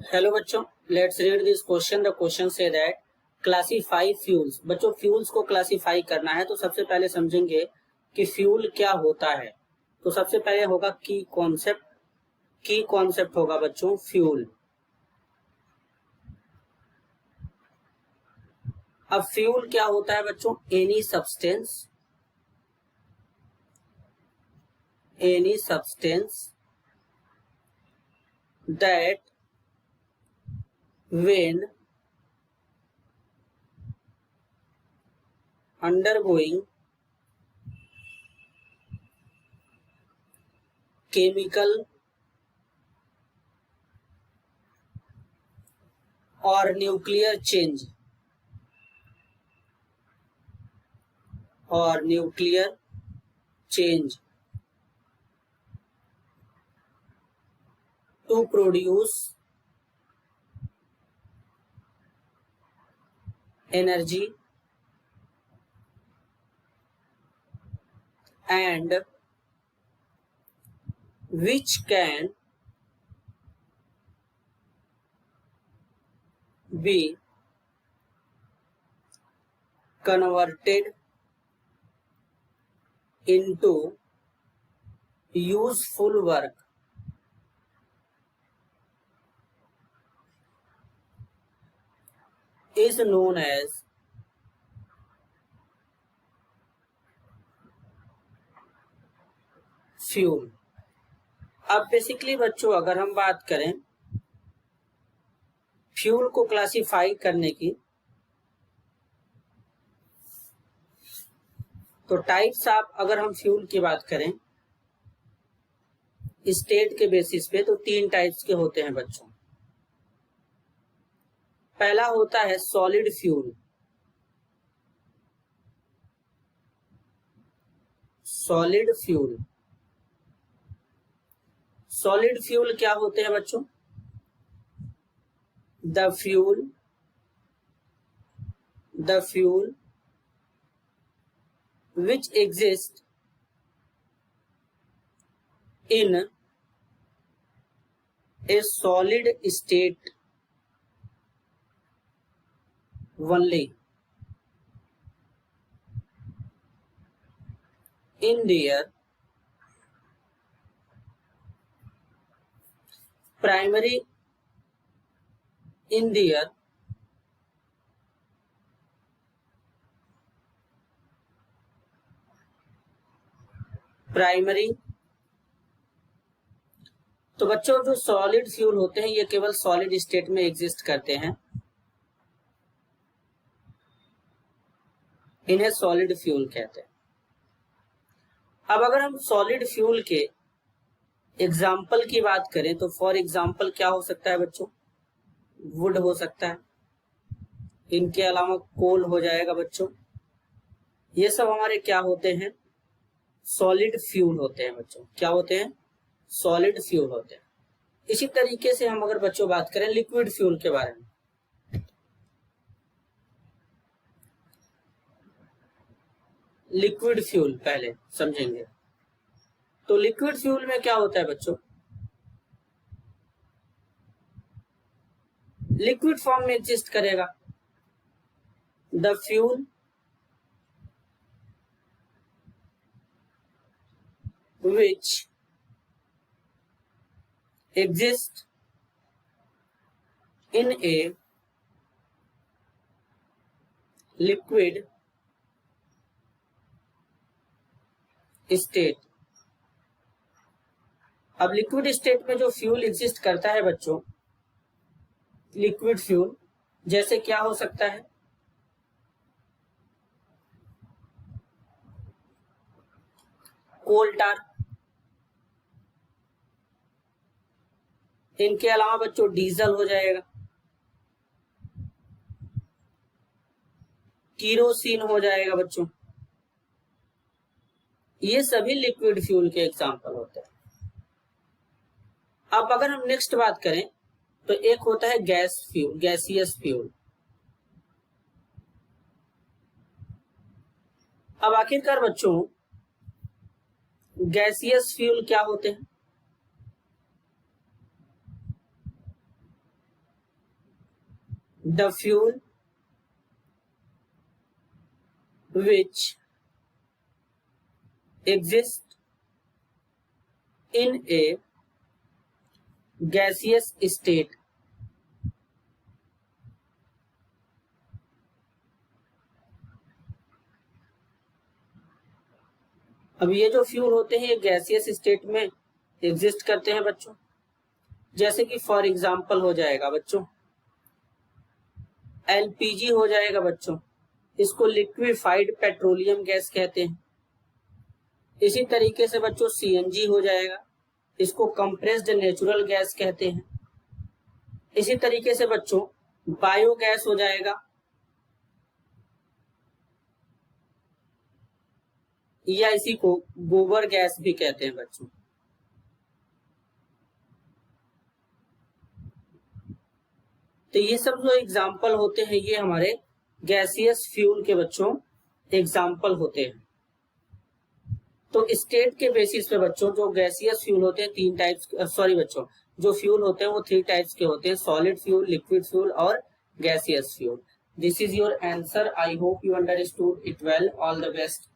Hello बच्चों, let's read this question. The question say that classify fuels. बच्चों, fuels को classify करना है तो सबसे पहले समझेंगे कि फ्यूल क्या होता है। तो सबसे पहले होगा की कॉन्सेप्ट। की कॉन्सेप्ट होगा बच्चों फ्यूल। अब फ्यूल क्या होता है बच्चों? Any substance that when undergoing chemical or nuclear change to produce energy and which can be converted into useful work is known as fuel. अब बेसिकली बच्चों अगर हम बात करें फ्यूल को क्लासिफाई करने की, तो टाइप्स ऑफ अगर हम फ्यूल की बात करें स्टेट के बेसिस पे तो 3 टाइप्स के होते हैं बच्चों। पहला होता है सॉलिड फ्यूल। सॉलिड फ्यूल क्या होते हैं बच्चों? The fuel which exist in a solid state only in their primary तो बच्चों जो सॉलिड फ्यूल होते हैं ये केवल सॉलिड स्टेट में एग्जिस्ट करते हैं, इन्हें सॉलिड फ्यूल कहते हैं। अब अगर हम सॉलिड फ्यूल के एग्जाम्पल की बात करें तो फॉर एग्जाम्पल क्या हो सकता है बच्चों? वुड हो सकता है, इनके अलावा कोल हो जाएगा बच्चों। ये सब हमारे क्या होते हैं? सॉलिड फ्यूल होते हैं बच्चों। क्या होते हैं? सॉलिड फ्यूल होते हैं। इसी तरीके से हम अगर बच्चों बात करें लिक्विड फ्यूल के बारे में, लिक्विड फ्यूल पहले समझेंगे। तो लिक्विड फ्यूल में क्या होता है बच्चों? लिक्विड फॉर्म में एग्जिस्ट करेगा। The fuel which exist in a liquid state। अब लिक्विड स्टेट में जो फ्यूल एग्जिस्ट करता है बच्चों, लिक्विड फ्यूल, जैसे क्या हो सकता है? कोल टार, इनके अलावा बच्चों डीजल हो जाएगा, कीरोसिन हो जाएगा बच्चों। ये सभी लिक्विड फ्यूल के एग्जाम्पल होते हैं। अब अगर हम नेक्स्ट बात करें तो एक होता है गैसियस फ्यूल। अब आखिरकार बच्चों गैसियस फ्यूल क्या होते हैं? The fuel which exist in a gaseous state अब ये जो फ्यूल होते हैं ये गैसियस स्टेट में एग्जिस्ट करते हैं बच्चों। जैसे कि फॉर एग्जांपल हो जाएगा बच्चों एलपीजी हो जाएगा बच्चों, इसको लिक्विफाइड पेट्रोलियम गैस कहते हैं। इसी तरीके से बच्चों सीएनजी हो जाएगा, इसको कंप्रेस्ड नेचुरल गैस कहते हैं। इसी तरीके से बच्चों बायोगैस हो जाएगा, या इसी को गोबर गैस भी कहते हैं बच्चों। तो ये सब जो एग्जाम्पल होते हैं ये हमारे गैसियस फ्यूल के बच्चों एग्जाम्पल होते हैं। तो स्टेट के बेसिस पे बच्चों जो गैसियस फ्यूल होते हैं तीन टाइप्स, सॉरी बच्चों जो फ्यूल होते हैं वो 3 टाइप्स के होते हैं, सॉलिड फ्यूल, लिक्विड फ्यूल और gaseous fuel. This is your answer. I hope you understood it well. All the best.